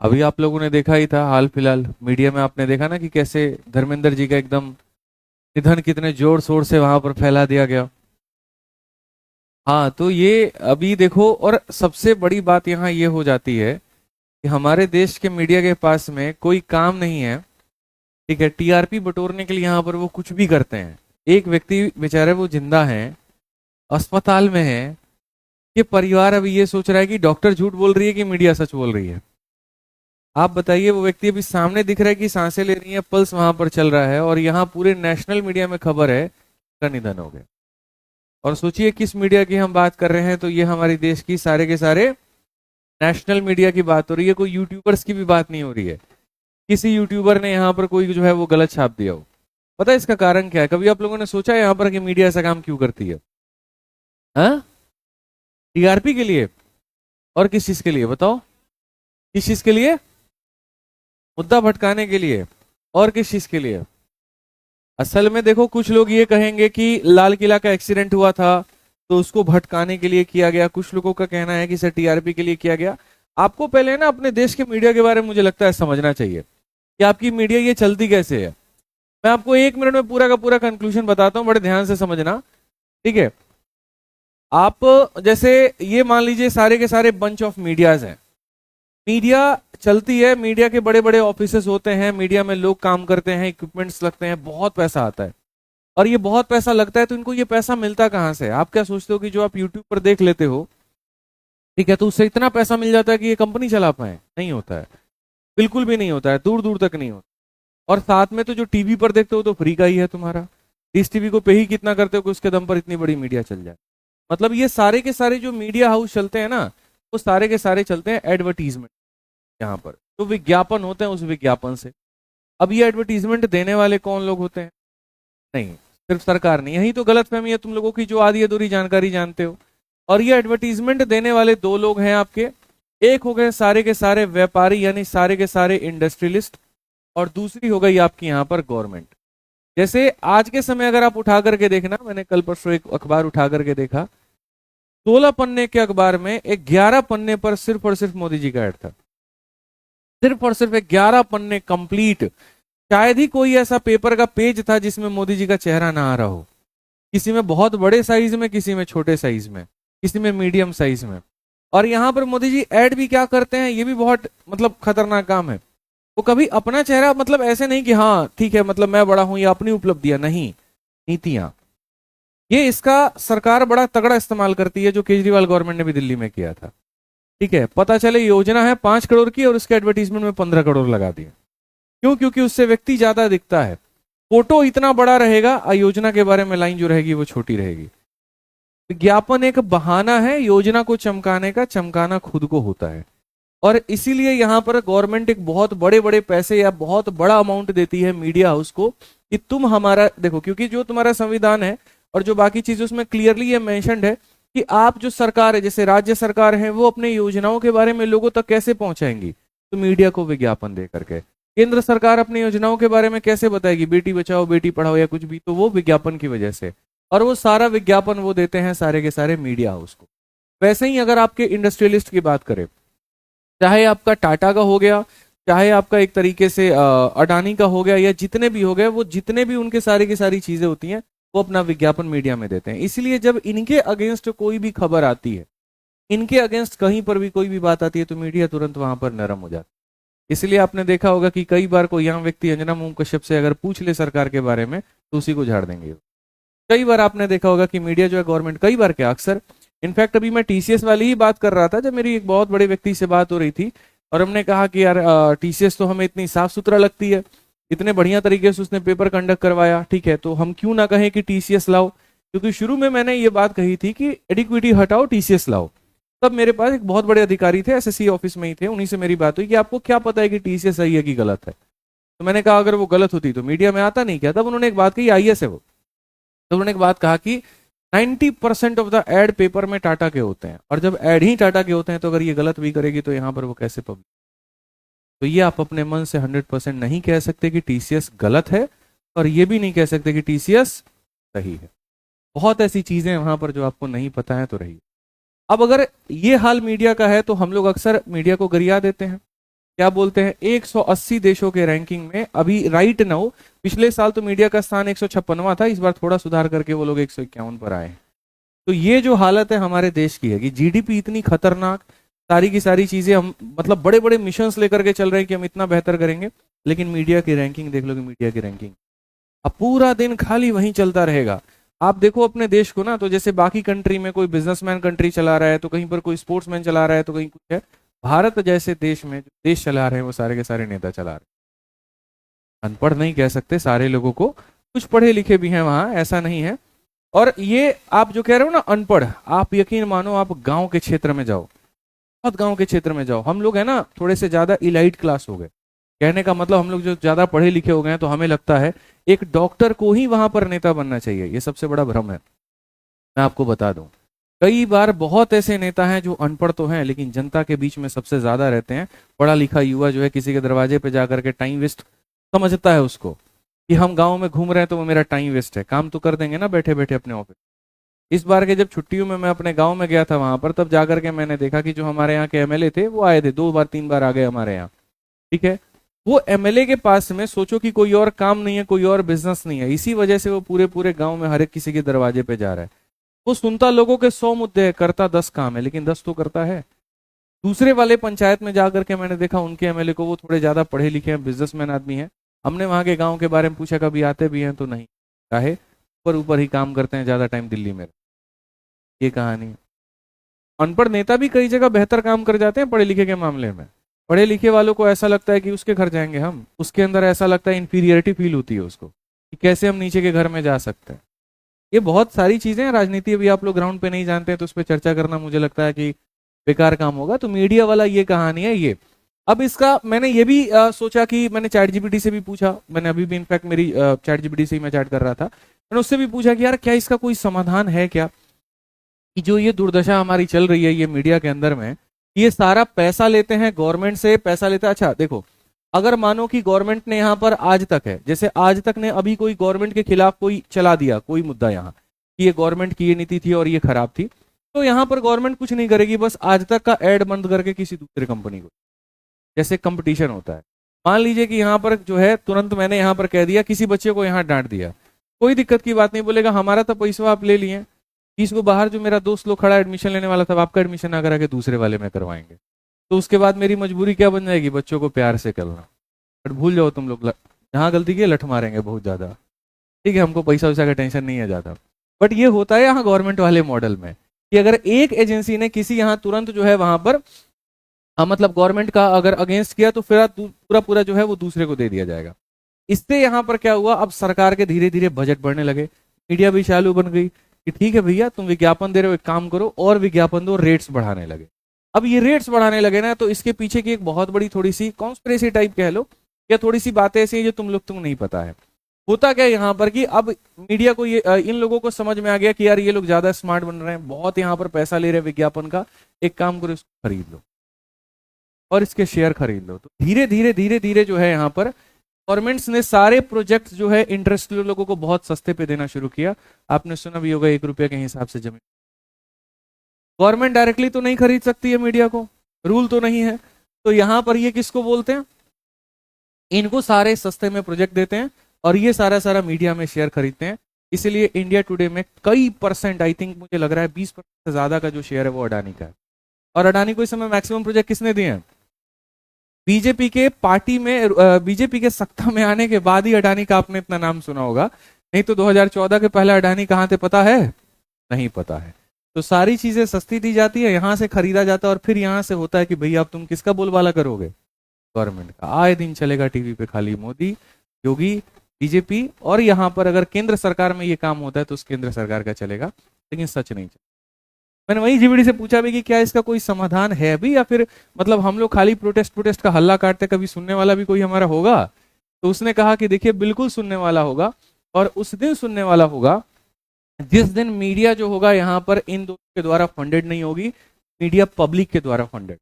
अभी आप लोगों ने देखा ही था, हाल फिलहाल मीडिया में आपने देखा ना कि कैसे धर्मेंद्र जी का एकदम निधन कितने जोर शोर से वहां पर फैला दिया गया। हाँ, तो ये अभी देखो, और सबसे बड़ी बात यहाँ ये हो जाती है कि हमारे देश के मीडिया के पास में कोई काम नहीं है। ठीक है, टीआरपी बटोरने के लिए यहाँ पर वो कुछ भी करते हैं। एक व्यक्ति बेचारे वो जिंदा है, अस्पताल में है, ये परिवार अभी ये सोच रहा है कि डॉक्टर झूठ बोल रही है कि मीडिया सच बोल रही है। आप बताइए, वो व्यक्ति अभी सामने दिख रहा है कि सांसें ले रही है, पल्स वहां पर चल रहा है, और यहाँ पूरे नेशनल मीडिया में खबर है का निधन हो गया। और सोचिए किस मीडिया की हम बात कर रहे हैं, तो ये हमारे देश की सारे के सारे नेशनल मीडिया की बात हो रही है, कोई यूट्यूबर्स की भी बात नहीं हो रही है। किसी यूट्यूबर ने यहाँ पर कोई जो है वो गलत छाप दिया हो। पता है इसका कारण क्या है? कभी आप लोगों ने सोचा है यहाँ पर कि मीडिया ऐसा काम क्यों करती है? हाँ, टीआरपी के लिए? और किस चीज के लिए बताओ? किस चीज के लिए? मुद्दा भटकाने के लिए। और किस चीज के लिए? असल में देखो, कुछ लोग ये कहेंगे कि लाल किला का एक्सीडेंट हुआ था तो उसको भटकाने के लिए किया गया। कुछ लोगों का कहना है कि सर टीआरपी के लिए किया गया। आपको पहले ना अपने देश के मीडिया के बारे में मुझे लगता है समझना चाहिए कि आपकी मीडिया ये चलती कैसे है। मैं आपको 1 मिनट में पूरा का पूरा कंक्लूजन बताता हूँ, बड़े ध्यान से समझना। ठीक है, आप जैसे ये मान लीजिए सारे के सारे बंच ऑफ मीडियाज हैं। मीडिया चलती है, मीडिया के बड़े बड़े ऑफिसेस होते हैं, मीडिया में लोग काम करते हैं, इक्विपमेंट्स लगते हैं, बहुत पैसा आता है। और ये बहुत पैसा लगता है तो इनको ये पैसा मिलता कहाँ से? आप क्या सोचते हो कि जो आप यूट्यूब पर देख लेते हो, ठीक है, तो उससे इतना पैसा मिल जाता है कि ये कंपनी चला पाए? नहीं होता है, बिल्कुल भी नहीं होता है, दूर दूर तक नहीं होता। और साथ में तो जो टीवी पर देखते हो तो फ्री का ही है तुम्हारा। इस टीवी को पे ही कितना करते हो कि उसके दम पर इतनी बड़ी मीडिया चल जाए। मतलब ये सारे के सारे जो मीडिया हाउस चलते हैं ना, वो सारे के सारे चलते हैं एडवर्टीजमेंट। यहाँ पर जो विज्ञापन होते हैं, उस विज्ञापन से। अब ये एडवर्टीजमेंट देने वाले कौन लोग होते हैं? नहीं, सिर्फ सरकार नहीं। यही तो गलतफहमी है तुम लोगों की, जो आधी अधूरी जानकारी जानते हो। और ये एडवर्टीजमेंट देने वाले दो लोग हैं आपके। एक हो गए सारे के सारे व्यापारी, यानी सारे के सारे इंडस्ट्रियलिस्ट। और दूसरी हो गई आपकी यहाँ पर गवर्नमेंट। जैसे आज के समय अगर आप उठा करके देखना, मैंने कल परसों एक अखबार उठा करके देखा, 16 पन्ने के अखबार में 11 पन्ने पर सिर्फ और सिर्फ मोदी जी का ऐड था। सिर्फ और सिर्फ 11 पन्ने कंप्लीट। शायद ही कोई ऐसा पेपर का पेज था जिसमें मोदी जी का चेहरा ना आ रहा हो। किसी में बहुत बड़े साइज में, किसी में छोटे साइज में, किसी में मीडियम साइज में। और यहाँ पर मोदी जी ऐड भी क्या करते हैं, ये भी बहुत मतलब खतरनाक काम है। वो कभी अपना चेहरा, मतलब ऐसे नहीं कि हाँ ठीक है मतलब मैं बड़ा हूं या अपनी उपलब्धियां, नहीं, नीतियां। ये इसका सरकार बड़ा तगड़ा इस्तेमाल करती है, जो केजरीवाल गवर्नमेंट ने भी दिल्ली में किया था। ठीक है, पता चले योजना है 5 करोड़ की और उसके एडवर्टीजमेंट में 15 करोड़ लगा दिए। क्यों? क्योंकि उससे व्यक्ति ज्यादा दिखता है। फोटो इतना बड़ा रहेगा, योजना के बारे में लाइन जो रहेगी वो छोटी रहेगी। विज्ञापन एक बहाना है योजना को चमकाने का, चमकाना खुद को होता है। और इसीलिए यहां पर गवर्नमेंट एक बहुत बड़े बड़े पैसे या बहुत बड़ा अमाउंट देती है मीडिया हाउस को कि तुम हमारा देखो, क्योंकि जो तुम्हारा संविधान है और जो बाकी चीजें उसमें क्लियरली ये मेंशन्ड है कि आप जो सरकार है, जैसे राज्य सरकार है, वो अपने योजनाओं के बारे में लोगों तक कैसे पहुंचाएंगी? तो मीडिया को विज्ञापन दे करके। केंद्र सरकार अपनी योजनाओं के बारे में कैसे बताएगी, बेटी बचाओ बेटी पढ़ाओ या कुछ भी, तो वो विज्ञापन की वजह से। और वो सारा विज्ञापन वो देते हैं सारे के सारे मीडिया हाउस को। वैसे ही अगर आपके इंडस्ट्रियलिस्ट की बात करें, चाहे आपका टाटा का हो गया, चाहे आपका एक तरीके से अडानी का हो गया, या जितने भी हो गए, वो जितने भी उनके सारी की सारी चीजें होती हैं, वो अपना विज्ञापन मीडिया में देते हैं। इसलिए जब इनके अगेंस्ट कोई भी खबर आती है, इनके अगेंस्ट कहीं पर भी कोई भी बात आती है, तो मीडिया तुरंत वहां पर नरम हो जाता है। इसलिए आपने देखा होगा कि कई बार कोई यंग व्यक्ति अंजना मोम कश्यप से अगर पूछ ले सरकार के बारे में, तो उसी को झाड़ देंगे। कई बार आपने देखा होगा कि मीडिया जो है गवर्नमेंट, कई बार क्या अक्सर, इनफैक्ट अभी मैं टीसीएस वाली ही बात कर रहा था, जब मेरी एक बहुत बड़े व्यक्ति से बात हो रही थी और हमने कहा कि यार टीसीएस तो हमें इतनी साफ सुथरा लगती है, इतने बढ़िया तरीके से उसने पेपर कंडक्ट करवाया, ठीक है, तो हम क्यों ना कहें कि टीसीएस लाओ। क्योंकि शुरू में मैंने ये बात कही थी कि एडिक्विटी हटाओ, टीसीएस लाओ। तब मेरे पास एक बहुत बड़े अधिकारी थे, एसएससी ऑफिस में ही थे, उन्हीं से मेरी बात हुई कि आपको क्या पता है कि टीसीएस सही है कि गलत है? तो मैंने कहा अगर वो गलत होती तो मीडिया में आता नहीं क्या? तब उन्होंने एक बात कही, आईएएस है वो। तो उन्होंने एक बात कहा कि 90% ऑफ द एड पेपर में टाटा के होते हैं, और जब एड ही टाटा के होते हैं तो अगर ये गलत भी करेगी तो यहाँ पर वो कैसे पब्लिक? तो ये आप अपने मन से 100% नहीं कह सकते कि टीसीएस गलत है, और ये भी नहीं कह सकते कि टीसीएस सही है। बहुत ऐसी चीजें हैं वहां पर जो आपको नहीं पता है, तो रही। अब अगर ये हाल मीडिया का है, तो हम लोग अक्सर मीडिया को गरिया देते हैं। क्या बोलते हैं 180 देशों के रैंकिंग में अभी राइट नाउ। पिछले साल तो मीडिया का स्थान 156वां था, इस बार थोड़ा सुधार करके वो लोग 151 पर आए। तो ये जो हालत है हमारे देश की है कि जीडीपी इतनी खतरनाक, सारी की सारी चीजें हम मतलब बड़े बड़े मिशंस लेकर के चल रहे हैं कि हम इतना बेहतर करेंगे, लेकिन मीडिया की रैंकिंग देख लो कि मीडिया की रैंकिंग अब पूरा दिन खाली वहीं चलता रहेगा। आप देखो अपने देश को ना, तो जैसे बाकी कंट्री में कोई बिजनेसमैन कंट्री चला रहा है, तो कहीं पर कोई स्पोर्ट्समैन चला रहा है, तो कहीं कुछ है। भारत जैसे देश में जो देश चला रहे हैं वो सारे के सारे नेता चला रहे हैं। अनपढ़ नहीं कह सकते सारे लोगों को, कुछ पढ़े लिखे भी हैं वहां, ऐसा नहीं है। और ये आप जो कह रहे हो ना अनपढ़, आप यकीन मानो आप गांव के क्षेत्र में जाओ, बहुत गांव के क्षेत्र में जाओ, हम लोग है ना थोड़े से ज्यादा इलाइट क्लास हो गए। कहने का मतलब हम लोग जो ज्यादा पढ़े लिखे हो गए हैं, तो हमें लगता है एक डॉक्टर को ही वहां पर नेता बनना चाहिए। ये सबसे बड़ा भ्रम है, मैं आपको बता दूं। कई बार बहुत ऐसे नेता हैं जो अनपढ़ तो हैं, लेकिन जनता के बीच में सबसे ज्यादा रहते हैं। पढ़ा लिखा युवा जो है किसी के दरवाजे पे जाकर के टाइम वेस्ट समझता है उसको, कि हम गांव में घूम रहे हैं तो वो मेरा टाइम वेस्ट है, काम तो कर देंगे ना बैठे बैठे अपने ऑफिस। इस बार के जब छुट्टियों में मैं अपने गांव में गया था वहां पर, तब जाकर के मैंने देखा कि जो हमारे यहाँ के एमएलए थे वो आए थे, 2 बार 3 बार आ गए हमारे यहाँ, ठीक है। वो एमएलए के पास में सोचो कि कोई और काम नहीं है, कोई और बिजनेस नहीं है, इसी वजह से वो पूरे पूरे गांव में हर एक किसी के दरवाजे पे जा रहा है। वो सुनता लोगों के 100 मुद्दे है, करता 10 काम है, लेकिन 10 तो करता है। दूसरे वाले पंचायत में जाकर के मैंने देखा उनके एमएलए को, वो थोड़े ज्यादा पढ़े लिखे हैं, बिजनेसमैन आदमी हैं। हमने वहां के गांव के बारे में पूछा, कभी आते भी हैं तो नहीं, चाहे ऊपर ऊपर ही काम करते हैं, ज्यादा टाइम दिल्ली में। ये कहानी है। अनपढ़ नेता भी कई जगह बेहतर काम कर जाते हैं पढ़े लिखे के मामले में। पढ़े लिखे वालों को ऐसा लगता है कि उसके घर जाएंगे हम, उसके अंदर ऐसा लगता है इंफीरियरिटी फील होती है उसको, कि कैसे हम नीचे के घर में जा सकते हैं। ये बहुत सारी चीजें हैं, राजनीति अभी आप लोग ग्राउंड पे नहीं जानते हैं, तो उस पर चर्चा करना मुझे लगता है कि बेकार काम होगा। तो मीडिया वाला ये कहानी है ये। अब इसका मैंने ये भी सोचा कि मैंने चैट जीपीटी से भी पूछा, मैंने अभी भी इनफैक्ट मेरी चैट जीपीटी से ही मैं चैट कर रहा था, मैंने उससे भी पूछा कि यार क्या इसका कोई समाधान है क्या, कि जो ये दुर्दशा हमारी चल रही है ये मीडिया के अंदर में, ये सारा पैसा लेते हैं गवर्नमेंट से, पैसा लेता है। अच्छा देखो, अगर मानो कि गवर्नमेंट ने यहाँ पर आज तक है, जैसे आज तक ने अभी कोई गवर्नमेंट के खिलाफ कोई चला दिया कोई मुद्दा यहाँ, कि ये गवर्नमेंट की ये नीति थी और ये खराब थी, तो यहाँ पर गवर्नमेंट कुछ नहीं करेगी, बस आज तक का एड बंद करके किसी दूसरे कंपनी को, जैसे कंपटीशन होता है। मान लीजिए कि यहाँ पर जो है तुरंत मैंने यहाँ पर कह दिया, किसी बच्चे को यहाँ डांट दिया, कोई दिक्कत की बात नहीं, बोलेगा हमारा तो पैसा आप ले लिए, फीस को बाहर जो मेरा दोस्त लोग खड़ा एडमिशन लेने वाला था, आपका एडमिशन ना करा के दूसरे वाले में करवाएंगे, तो उसके बाद मेरी मजबूरी क्या बन जाएगी, बच्चों को प्यार से करना। बट भूल जाओ तुम लोग, जहाँ गलती की लठ मारेंगे बहुत ज्यादा, ठीक है, हमको पैसा वैसा का टेंशन नहीं है ज्यादा। बट ये होता है यहाँ गवर्नमेंट वाले मॉडल में, कि अगर एक एजेंसी ने किसी यहाँ तुरंत जो है वहां पर मतलब गवर्नमेंट का अगर अगेंस्ट किया, तो फिर पूरा पूरा जो है वो दूसरे को दे दिया जाएगा। इससे यहाँ पर क्या हुआ, अब सरकार के धीरे धीरे बजट बढ़ने लगे, मीडिया भी चालू बन गई कि ठीक है भैया तुम विज्ञापन दे रहे हो, एक काम करो और विज्ञापन दो, रेट्स बढ़ाने लगे। अब ये रेट्स बढ़ाने लगे ना, तो इसके पीछे की एक बहुत बड़ी थोड़ी सी कॉन्स्पिरेसी टाइप कह लो, या थोड़ी सी बातें ऐसी हैं जो तुम लोग तुम नहीं पता है। होता क्या यहाँ पर कि अब मीडिया को ये इन लोगों को समझ में आ गया कि यार ये लोग ज्यादा स्मार्ट बन रहे हैं, बहुत यहाँ पर पैसा ले रहे हैं विज्ञापन का, एक काम करो इसको खरीद लो और इसके शेयर खरीद लो। तो धीरे धीरे धीरे धीरे जो है यहाँ पर गवर्नमेंट्स ने सारे प्रोजेक्ट जो है इंटरेस्टेड लोगों को बहुत सस्ते पे देना शुरू किया। आपने सुना भी होगा 1 रुपये के हिसाब से जमीन। गवर्नमेंट डायरेक्टली तो नहीं खरीद सकती है मीडिया को, रूल तो नहीं है, तो यहाँ पर ये किसको बोलते हैं, इनको सारे सस्ते में प्रोजेक्ट देते हैं और ये सारा सारा मीडिया में शेयर खरीदते हैं। इसीलिए इंडिया टुडे में कई परसेंट, आई थिंक मुझे लग रहा है 20% से ज्यादा का जो शेयर है वो अडानी का है। और अडानी को इस समय मैक्सिमम प्रोजेक्ट किसने दिए हैं, बीजेपी के पार्टी में, बीजेपी के सत्ता में आने के बाद ही अडानी का आपने इतना नाम सुना होगा, नहीं तो 2014 के पहले अडानी कहाँ थे पता है, नहीं पता है। तो सारी चीजें सस्ती दी जाती है, यहां से खरीदा जाता है और फिर यहां से होता है कि भैया अब तुम किसका बोलबाला करोगे, गवर्नमेंट का। आए दिन चलेगा टीवी पे खाली मोदी, योगी, बीजेपी, और यहाँ पर अगर केंद्र सरकार में ये काम होता है तो उस केंद्र सरकार का चलेगा, लेकिन सच नहीं चलेगा। मैंने वही जीवीडी से पूछा भी कि क्या इसका कोई समाधान है भी, या फिर मतलब हम लोग खाली प्रोटेस्ट का हल्ला काटते, कभी सुनने वाला भी कोई हमारा होगा। तो उसने कहा कि देखिए बिल्कुल सुनने वाला होगा, और उस दिन सुनने वाला होगा जिस दिन मीडिया जो होगा यहाँ पर इन दोनों के द्वारा फंडेड नहीं होगी, मीडिया पब्लिक के द्वारा फंडेड।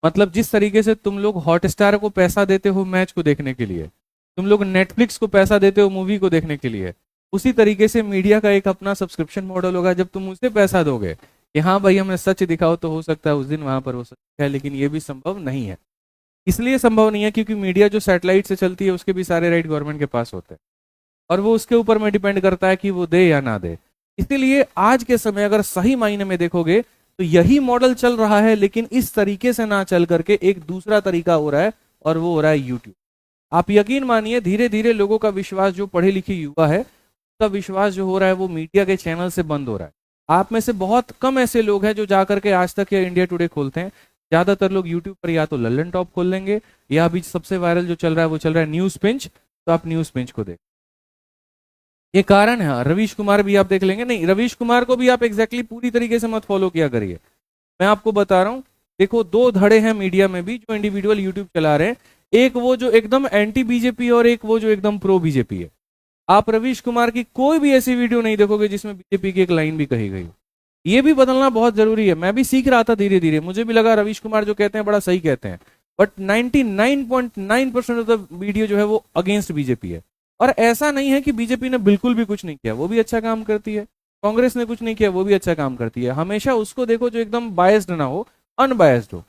मतलब जिस तरीके से तुम लोग हॉटस्टार को पैसा देते हो मैच को देखने के लिए, तुम लोग नेटफ्लिक्स को पैसा देते हो मूवी को देखने के लिए, उसी तरीके से मीडिया का एक अपना सब्सक्रिप्शन मॉडल होगा। जब तुम उसे पैसा दोगे कि हाँ भाई हमें सच दिखाओ, तो हो सकता है उस दिन वहां पर वो सच है, लेकिन ये भी संभव नहीं है। इसलिए संभव नहीं है क्योंकि मीडिया जो सैटेलाइट से चलती है उसके भी सारे राइट गवर्नमेंट के पास होते हैं और वो उसके ऊपर में डिपेंड करता है कि वो दे या ना दे। इसीलिए आज के समय अगर सही मायने में देखोगे तो यही मॉडल चल रहा है, लेकिन इस तरीके से ना चल करके एक दूसरा तरीका हो रहा है और वो हो रहा है यूट्यूब। आप यकीन मानिए धीरे धीरे लोगों का विश्वास, जो पढ़े लिखे युवा है उसका विश्वास जो हो रहा है वो मीडिया के चैनल से बंद हो रहा है। आप में से बहुत कम ऐसे लोग हैं जो जाकर के आज तक या इंडिया टुडे खोलते हैं। ज्यादातर लोग यूट्यूब पर या तो लल्लन टॉप खोल लेंगे या अभी सबसे वायरल जो चल रहा है वो चल रहा है न्यूज पिंच, तो आप न्यूज पिंच को देख। ये कारण है। रवीश कुमार भी आप देख लेंगे, नहीं रवीश कुमार को भी आप एग्जैक्टली पूरी तरीके से मत फॉलो किया करिए। मैं आपको बता रहा हूं, देखो दो धड़े हैं मीडिया में भी जो इंडिविजुअल यूट्यूब चला रहे हैं, एक वो जो एकदम एंटी बीजेपी और एक वो जो एकदम प्रो बीजेपी है। आप रवीश कुमार की कोई भी ऐसी वीडियो नहीं देखोगे जिसमें बीजेपी की एक लाइन भी कही गई। ये भी बदलना बहुत जरूरी है। मैं भी सीख रहा था धीरे धीरे, मुझे भी लगा रवीश कुमार जो कहते हैं बड़ा सही कहते हैं, बट 99.9% ऑफ द वीडियो जो है वो अगेंस्ट बीजेपी है। और ऐसा नहीं है कि बीजेपी ने बिल्कुल भी कुछ नहीं किया, वो भी अच्छा काम करती है। कांग्रेस ने कुछ नहीं किया, वो भी अच्छा काम करती है। हमेशा उसको देखो जो एकदम बायस्ड ना हो, अनबायस्ड हो।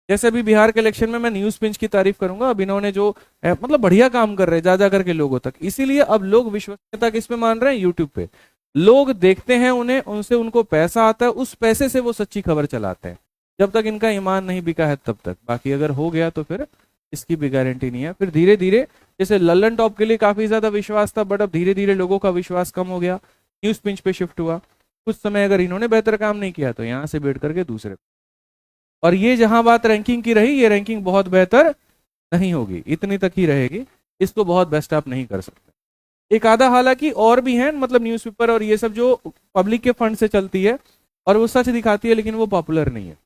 जैसे अभी बिहार के इलेक्शन में मैं न्यूज पिंच की तारीफ करूंगा, अब इन्होंने जो मतलब बढ़िया काम कर रहे हैं जा करके लोगों तक। इसीलिए अब लोग विश्वसनीयता किस पे मान रहे हैं? यूट्यूब पे। लोग देखते हैं उन्हें, उनसे उनको पैसा आता है, उस पैसे से वो सच्ची खबर चलाते हैं। जब तक इनका ईमान नहीं बिका है तब तक। बाकी अगर हो गया तो फिर इसकी भी गारंटी नहीं है। फिर धीरे धीरे, जैसे लल्लन टॉप के लिए काफी ज्यादा विश्वास था, बट अब धीरे धीरे लोगों का विश्वास कम हो गया, न्यूज पिंच पे शिफ्ट हुआ। कुछ समय अगर इन्होंने बेहतर काम नहीं किया तो यहाँ से बैठ करके दूसरे। और ये जहां बात रैंकिंग की रही, ये रैंकिंग बहुत बेहतर नहीं होगी, इतनी तक ही रहेगी। इसको बहुत बेस्ट आप नहीं कर सकते। एक आधा हालांकि और भी हैं, मतलब न्यूज़पेपर और ये सब जो पब्लिक के फंड से चलती है और वो सच दिखाती है, लेकिन वो पॉपुलर नहीं है।